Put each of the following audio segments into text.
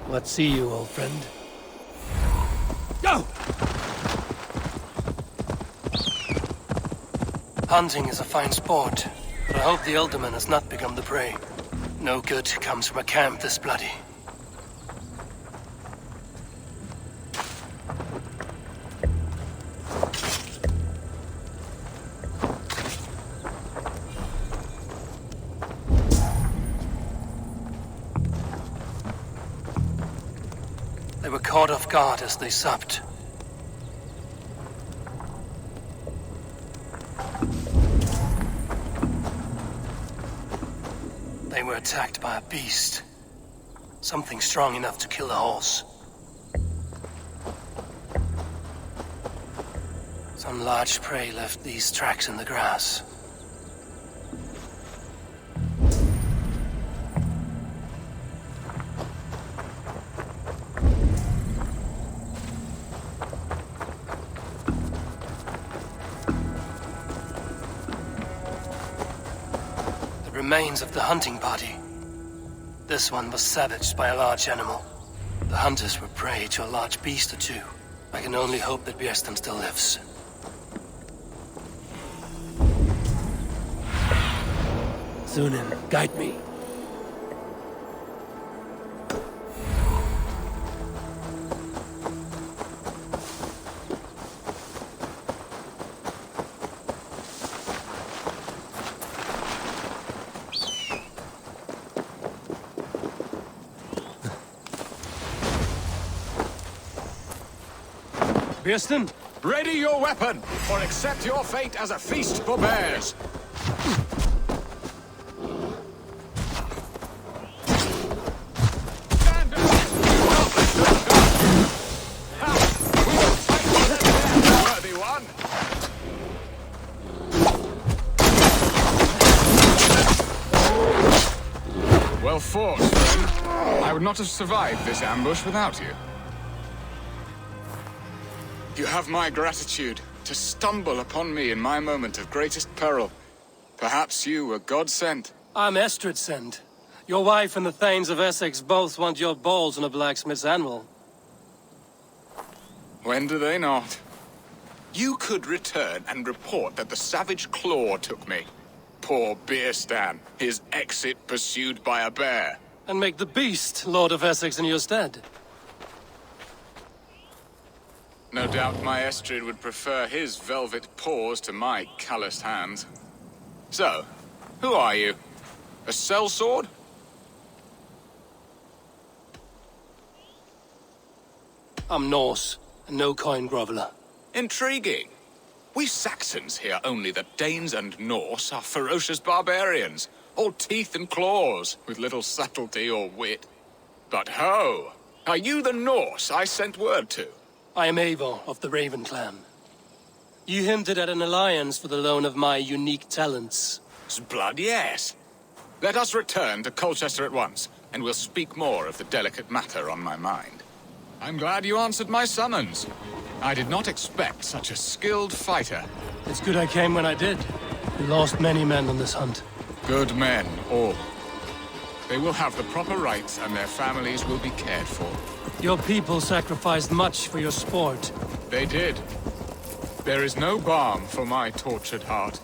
Let's see you, old friend. Go! Hunting is a fine sport, but I hope the Elderman has not become the prey. No good comes from a camp this bloody. They were caught off guard as they supped. They were attacked by a beast. Something strong enough to kill a horse. Some large prey left these tracks in the grass. Remains of the hunting party. This one was savaged by a large animal. The hunters were prey to a large beast or two. I can only hope that Björsten still lives. Sunan, guide me. Björsten? Ready your weapon, or accept your fate as a feast for bears! Stand up! We will fight for the worthy one! Well fought, friend. I would not have survived this ambush without you. You have my gratitude to stumble upon me in my moment of greatest peril. Perhaps you were God-sent. I'm Estrid sent. Your wife and the Thanes of Essex both want your balls on a blacksmith's anvil. When do they not? You could return and report that the savage claw took me. Poor Björsten, his exit pursued by a bear. And make the beast Lord of Essex in your stead. No doubt my Estrid would prefer his velvet paws to my calloused hands. So, who are you? A sellsword? I'm Norse, and no coin groveler. Intriguing. We Saxons hear only that Danes and Norse are ferocious barbarians, all teeth and claws, with little subtlety or wit. But ho! Are you the Norse I sent word to? I am Eivor of the Raven clan. You hinted at an alliance for the loan of my unique talents. Blood, yes. Let us return to Colchester at once, and we'll speak more of the delicate matter on my mind. I'm glad you answered my summons. I did not expect such a skilled fighter. It's good I came when I did. We lost many men on this hunt. Good men, all. They will have the proper rights, and their families will be cared for. Your people sacrificed much for your sport. They did. There is no balm for my tortured heart.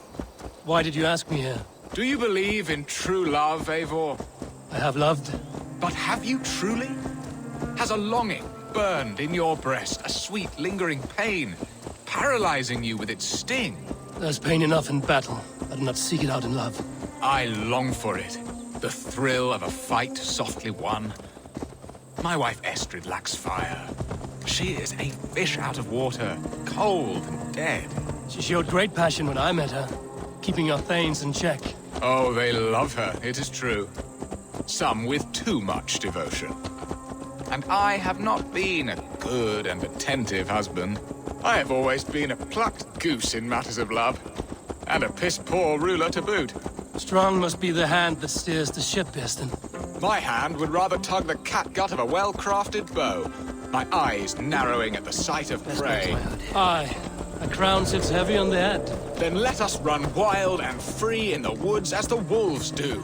Why did you ask me here? Do you believe in true love, Eivor? I have loved. But have you truly? Has a longing burned in your breast, a sweet, lingering pain, paralyzing you with its sting? There's pain enough in battle. I do not seek it out in love. I long for it. The thrill of a fight softly won. My wife Estrid lacks fire. She is a fish out of water, cold and dead. She showed great passion when I met her, keeping your Thanes in check. Oh, they love her, it is true. Some with too much devotion. And I have not been a good and attentive husband. I have always been a plucked goose in matters of love. And a piss-poor ruler to boot. Strong must be the hand that steers the ship, Björsten. My hand would rather tug the catgut of a well-crafted bow. My eyes narrowing at the sight of prey. Aye, a crown sits heavy on the head. Then let us run wild and free in the woods as the wolves do.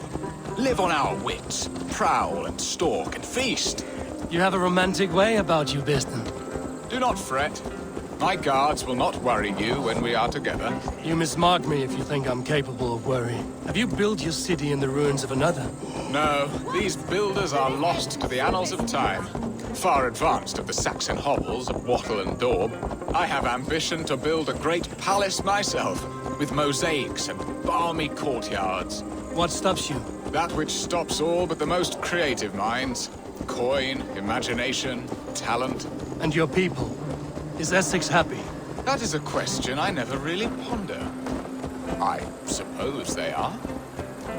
Live on our wits, prowl and stalk and feast. You have a romantic way about you, Biston. Do not fret. My guards will not worry you when we are together. You mismark me if you think I'm capable of worry. Have you built your city in the ruins of another? No, these builders are lost to the annals of time. Far advanced of the Saxon hovels of Wattle and Daub, I have ambition to build a great palace myself, with mosaics and balmy courtyards. What stops you? That which stops all but the most creative minds. Coin, imagination, talent. And your people? Is Essex happy? That is a question I never really ponder. I suppose they are.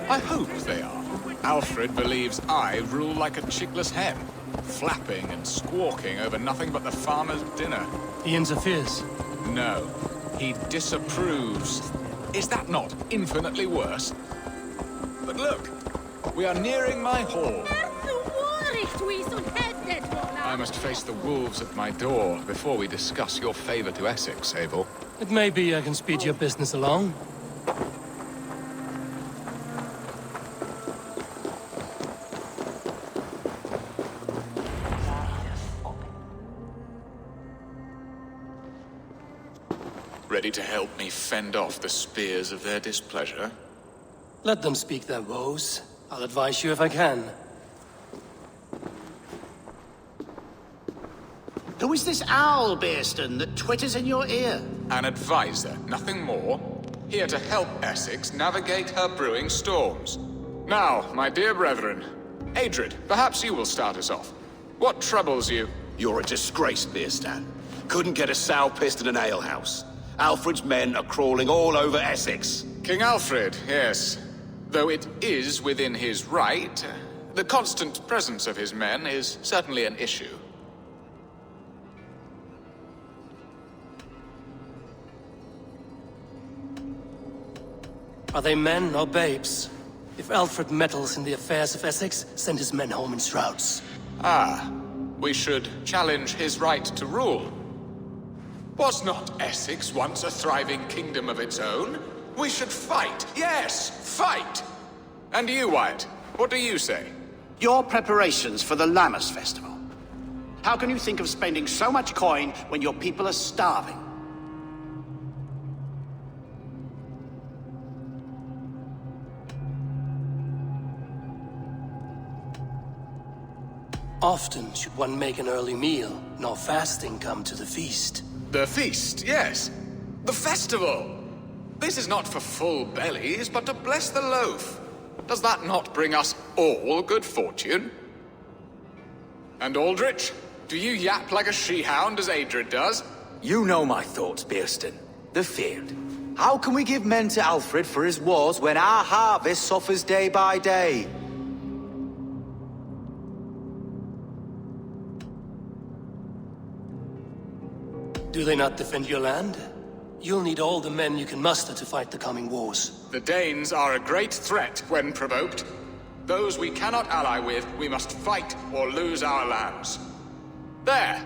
I hope they are. Alfred believes I rule like a chickless hen, flapping and squawking over nothing but the farmer's dinner. He interferes? No, he disapproves. Is that not infinitely worse? But look, we are nearing my hall. I must face the wolves at my door before we discuss your favor to Essex, Eivor. It may be I can speed your business along. Ready to help me fend off the spears of their displeasure? Let them speak their woes. I'll advise you if I can. Who is this owl, Bearston, that twitters in your ear? An advisor, nothing more. Here to help Essex navigate her brewing storms. Now, my dear brethren, Adrid, perhaps you will start us off. What troubles you? You're a disgrace, Bearstan. Couldn't get a sow pissed in an alehouse. Alfred's men are crawling all over Essex. King Alfred, yes. Though it is within his right, the constant presence of his men is certainly an issue. Are they men or babes? If Alfred meddles in the affairs of Essex, send his men home in shrouds. Ah, we should challenge his right to rule. Was not Essex once a thriving kingdom of its own? We should fight, yes, fight! And you, Wyatt, what do you say? Your preparations for the Lammas festival. How can you think of spending so much coin when your people are starving? Often should one make an early meal, nor fasting come to the feast. The feast, yes. The festival! This is not for full bellies, but to bless the loaf. Does that not bring us all good fortune? And Aldrich, do you yap like a she-hound as Adrid does? You know my thoughts, Bearston. The field. How can we give men to Alfred for his wars when our harvest suffers day by day? Do they not defend your land? You'll need all the men you can muster to fight the coming wars. The Danes are a great threat when provoked. Those we cannot ally with, we must fight or lose our lands. There!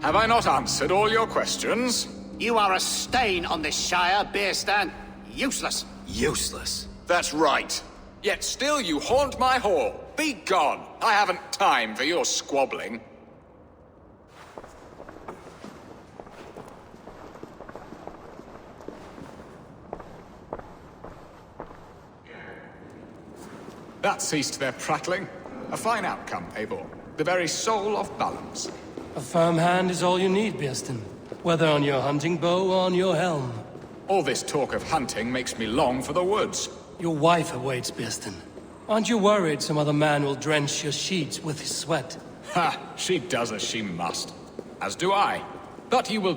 Have I not answered all your questions? You are a stain on this shire, Bearstan. Useless. Useless. That's right. Yet still you haunt my hall. Be gone! I haven't time for your squabbling. That ceased their prattling. A fine outcome, Eivor. The very soul of balance. A firm hand is all you need, Bearston. Whether on your hunting bow or on your helm. All this talk of hunting makes me long for the woods. Your wife awaits, Bearston. Aren't you worried some other man will drench your sheets with his sweat? Ha! She does as she must. As do I. But you will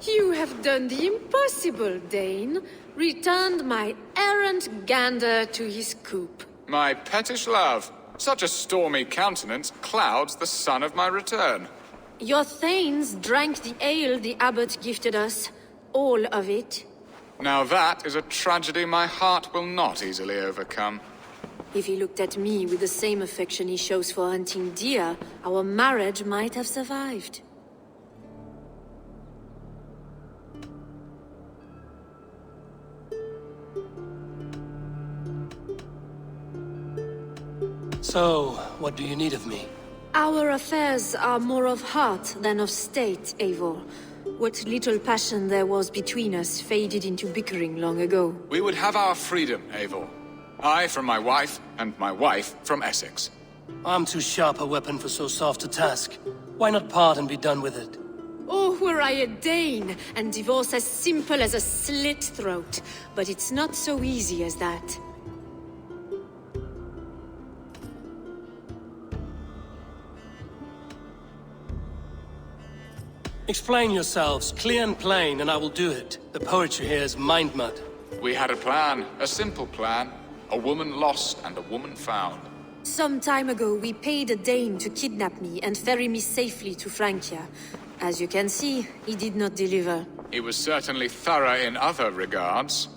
You have done the impossible, Dane. Returned my errant gander to his coop. My pettish love. Such a stormy countenance clouds the sun of my return. Your thanes drank the ale the abbot gifted us. All of it. Now that is a tragedy my heart will not easily overcome. If he looked at me with the same affection he shows for hunting deer, our marriage might have survived. So, what do you need of me? Our affairs are more of heart than of state, Eivor. What little passion there was between us faded into bickering long ago. We would have our freedom, Eivor. I from my wife, and my wife from Essex. I'm too sharp a weapon for so soft a task. Why not part and be done with it? Oh, were I a Dane, and divorce as simple as a slit throat. But it's not so easy as that. Explain yourselves, clear and plain, and I will do it. The poetry here is mind mud. We had a plan, a simple plan. A woman lost and a woman found. Some time ago, we paid a Dane to kidnap me and ferry me safely to Francia. As you can see, he did not deliver. He was certainly thorough in other regards.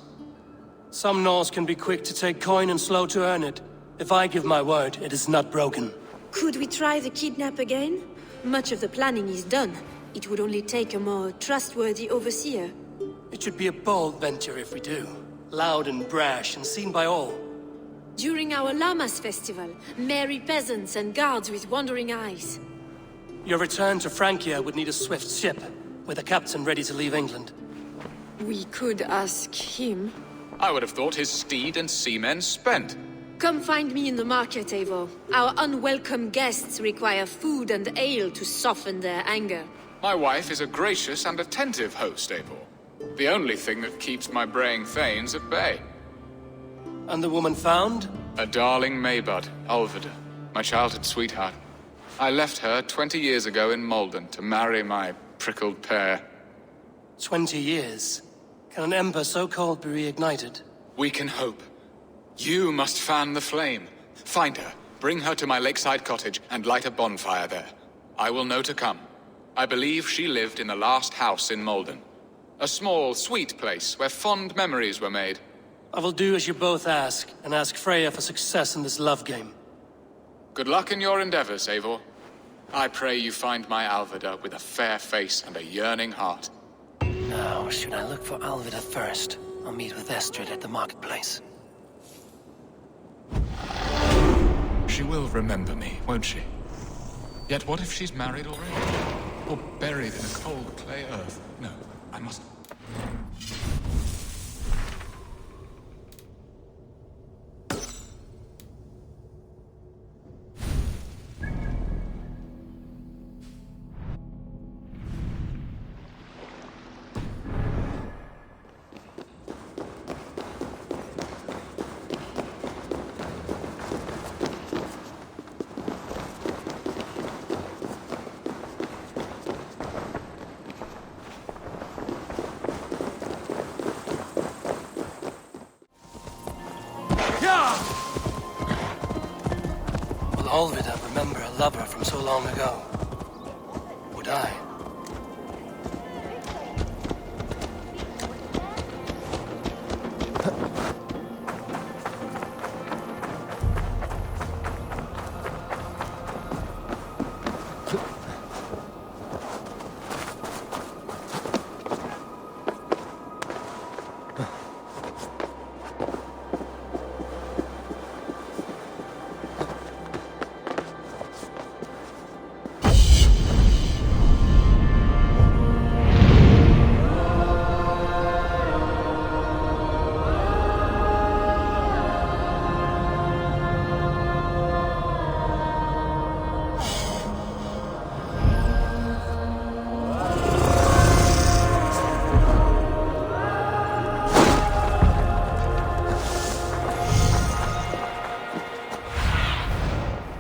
Some Norse can be quick to take coin and slow to earn it. If I give my word, it is not broken. Could we try the kidnap again? Much of the planning is done. It would only take a more trustworthy overseer. It should be a bold venture if we do. Loud and brash and seen by all. During our Llamas festival, merry peasants and guards with wandering eyes. Your return to Francia would need a swift ship, with a captain ready to leave England. We could ask him. I would have thought his steed and seamen spent. Come find me in the market, Eivor. Our unwelcome guests require food and ale to soften their anger. My wife is a gracious and attentive host, Eivor. The only thing that keeps my braying thanes at bay. And the woman found? A darling Maybud, Ulvida, my childhood sweetheart. I left her 20 years ago in Malden to marry my prickled pear. 20 years? Can an ember so cold be reignited? We can hope. You must fan the flame. Find her, bring her to my lakeside cottage, and light a bonfire there. I will know to come. I believe she lived in the last house in Malden. A small, sweet place where fond memories were made. I will do as you both ask, and ask Freya for success in this love game. Good luck in your endeavors, Eivor. I pray you find my Alvida with a fair face and a yearning heart. Now, should I look for Alvida first? I'll meet with Estrid at the marketplace. She will remember me, won't she? Yet what if she's married already? Or buried in a cold clay earth? No, I must... Will Alvida remember a lover from so long ago? Would I?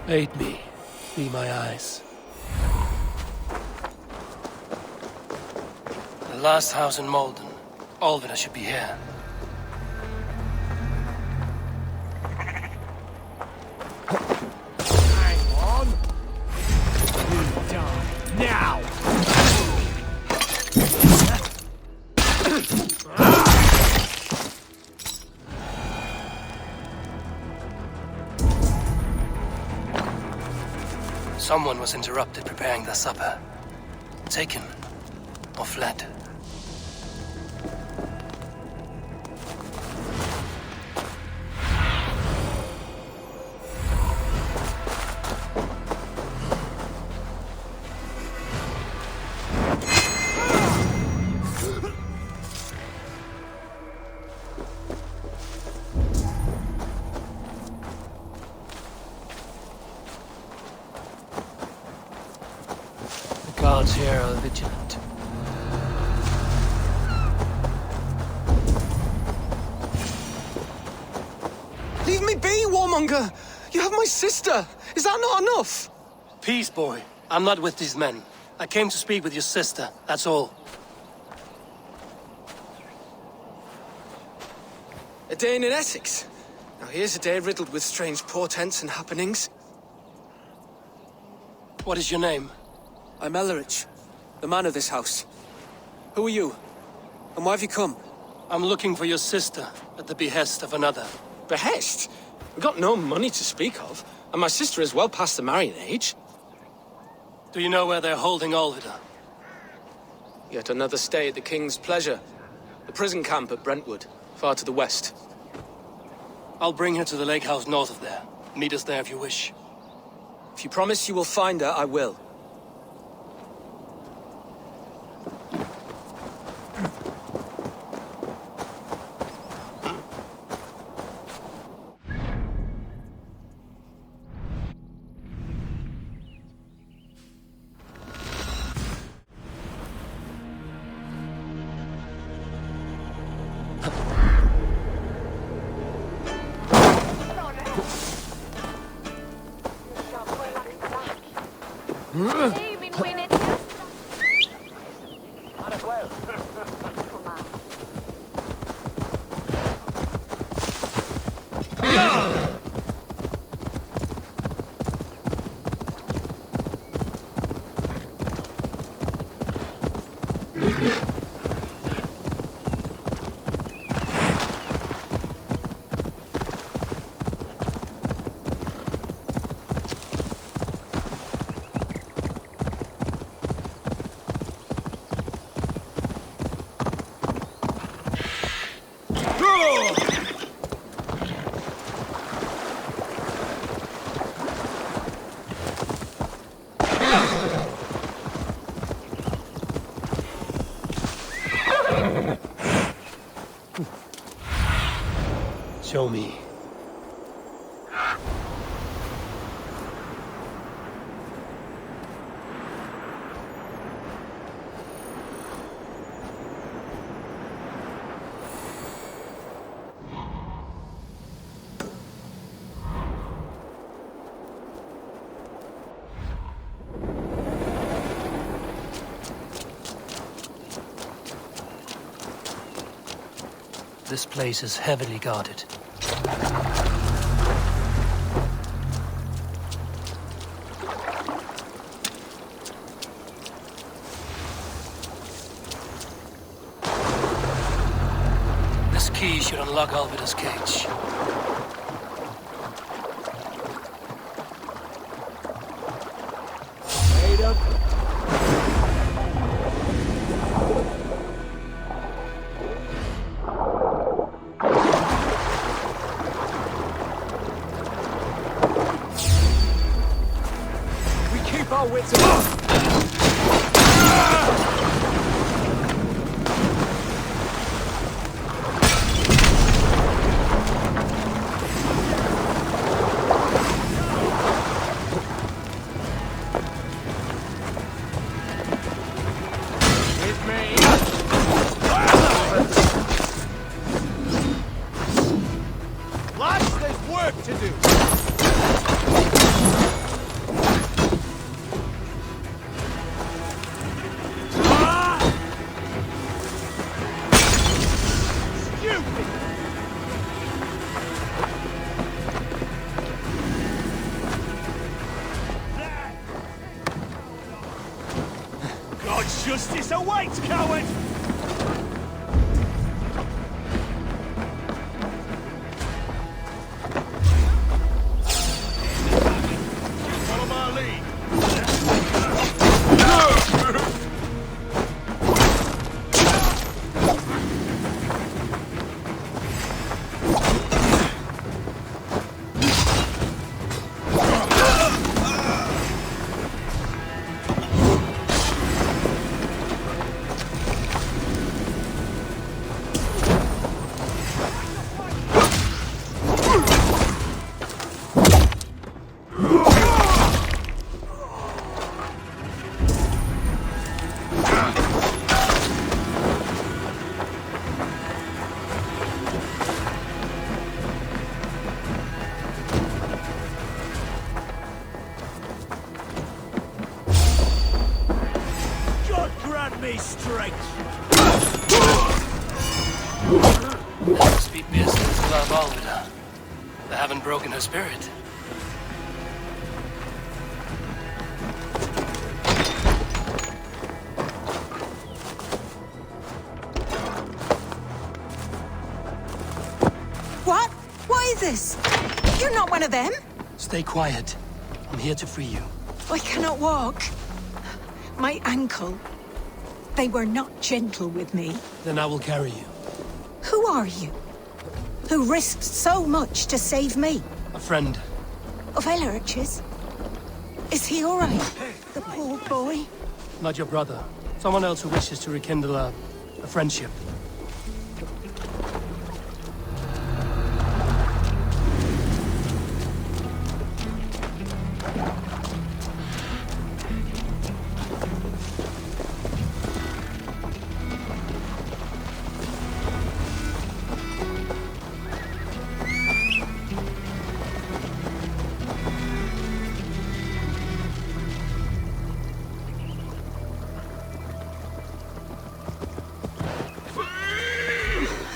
Aid me. Be my eyes. The last house in Malden. Alvida should be here. Hang on. You die now. Someone was interrupted preparing their supper. Taken or fled. chair are vigilant. Leave me be, warmonger! You have my sister! Is that not enough? Peace, boy. I'm not with these men. I came to speak with your sister, that's all. A day in Essex. Now here's a day riddled with strange portents and happenings. What is your name? I'm Ellerich, the man of this house. Who are you? And why have you come? I'm looking for your sister at the behest of another. Behest? We've got no money to speak of, and my sister is well past the marrying age. Do you know where they're holding Olvida? Yet another stay at the King's pleasure. The prison camp at Brentwood, far to the west. I'll bring her to the lake house north of there. Meet us there if you wish. If you promise you will find her, I will. Show me. This place is heavily guarded. This key should unlock Alvida's cage. Wait up. Our wits about. With me. Lads, there's work to do. Justice awaits, coward! Follow my lead. seem to love Alvida. They haven't broken her spirit. What? What is this? You're not one of them? Stay quiet. I'm here to free you. I cannot walk. My ankle. They were not gentle with me. Then I will carry you. Who are you? Who risked so much to save me? A friend. Of Eilerich's? Is he all right? The poor boy? Not your brother. Someone else who wishes to rekindle a friendship.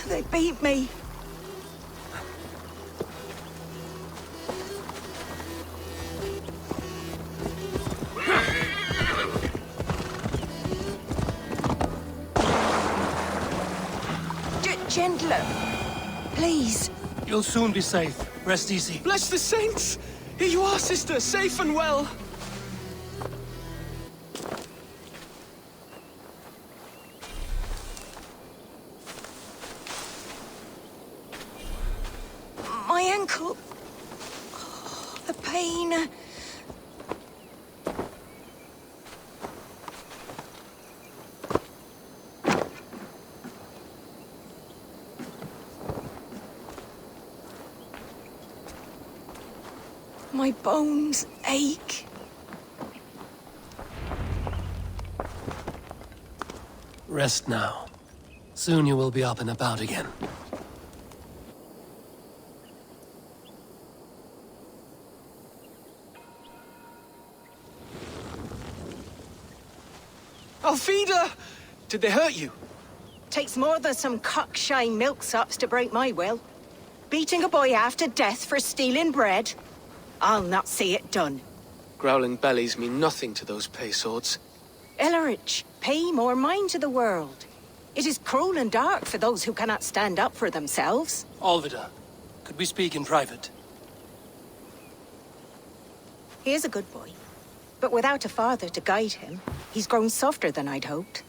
They beat me. Gentler. Please. You'll soon be safe. Rest easy. Bless the saints! Here you are, sister, safe and well. My ankle. Oh, the pain. My bones ache. Rest now. Soon you will be up and about again. Alfida! Did they hurt you? Takes more than some cockshy milksops to break my will. Beating a boy half to death for stealing bread? I'll not see it done. Growling bellies mean nothing to those pay swords. Ellerich, pay more mind to the world. It is cruel and dark for those who cannot stand up for themselves. Alvida, could we speak in private? He is a good boy. But without a father to guide him, he's grown softer than I'd hoped.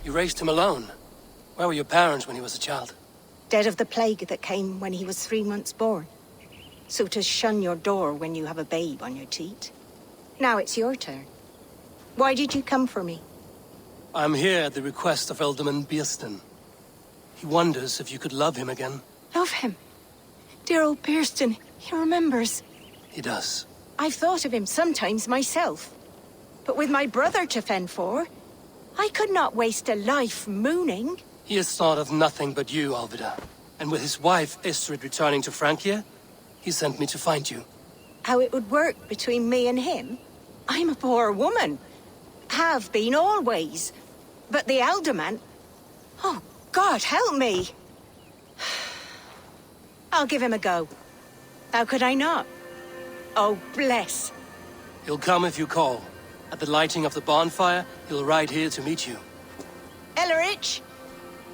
You raised him alone. Where were your parents when he was a child? Dead of the plague that came when he was 3 months born. So to shun your door when you have a babe on your teat. Now it's your turn. Why did you come for me? I'm here at the request of Alderman Biersten. He wonders if you could love him again. Love him. Dear old Biersten, he remembers. He does. I've thought of him sometimes myself. But with my brother to fend for, I could not waste a life mooning. He has thought of nothing but you, Alvida. And with his wife, Istrid, returning to Francia, he sent me to find you. How it would work between me and him? I'm a poor woman. Have been always. But the alderman... Oh, God, help me! I'll give him a go. How could I not? Oh, bless. He'll come if you call. At the lighting of the bonfire, he'll ride here to meet you. Ellerich,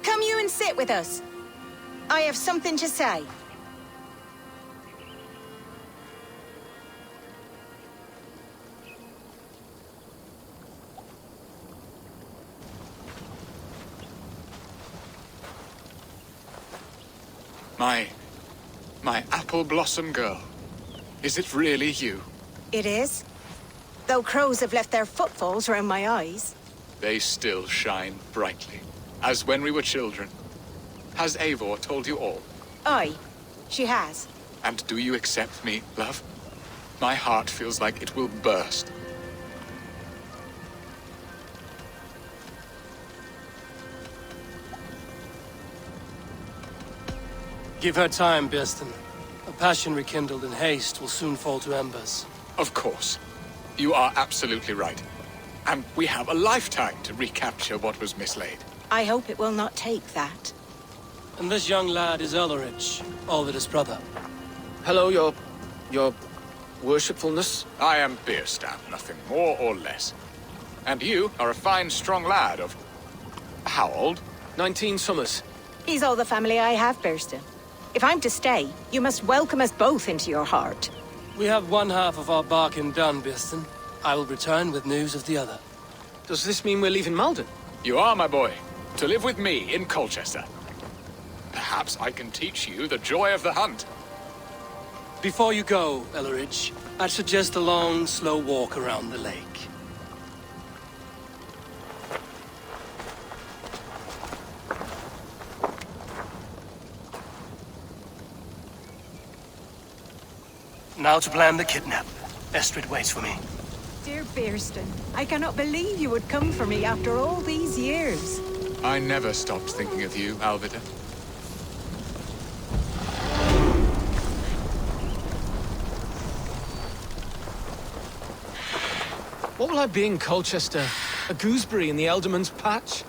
come you and sit with us. I have something to say. My apple blossom girl. Is it really you? It is. Though crows have left their footfalls around my eyes. They still shine brightly, as when we were children. Has Eivor told you all? Aye, she has. And do you accept me, love? My heart feels like it will burst. Give her time, Biersten. A passion rekindled in haste will soon fall to embers. Of course. You are absolutely right. And we have a lifetime to recapture what was mislaid. I hope it will not take that. And this young lad is Elrich, Olvid's brother. Hello, your worshipfulness. I am Bierstam, nothing more or less. And you are a fine, strong lad of... how old? 19 summers. He's all the family I have, Burston. If I'm to stay, you must welcome us both into your heart. We have one half of our bargain done, Birston. I will return with news of the other. Does this mean we're leaving Malden? You are, my boy, to live with me in Colchester. Perhaps I can teach you the joy of the hunt. Before you go, Elrich, I'd suggest a long, slow walk around the lake. Now to plan the kidnap. Estrid waits for me. Dear Burston, I cannot believe you would come for me after all these years. I never stopped thinking of you, Alvida. What will I be in Colchester? A gooseberry in the Elderman's patch?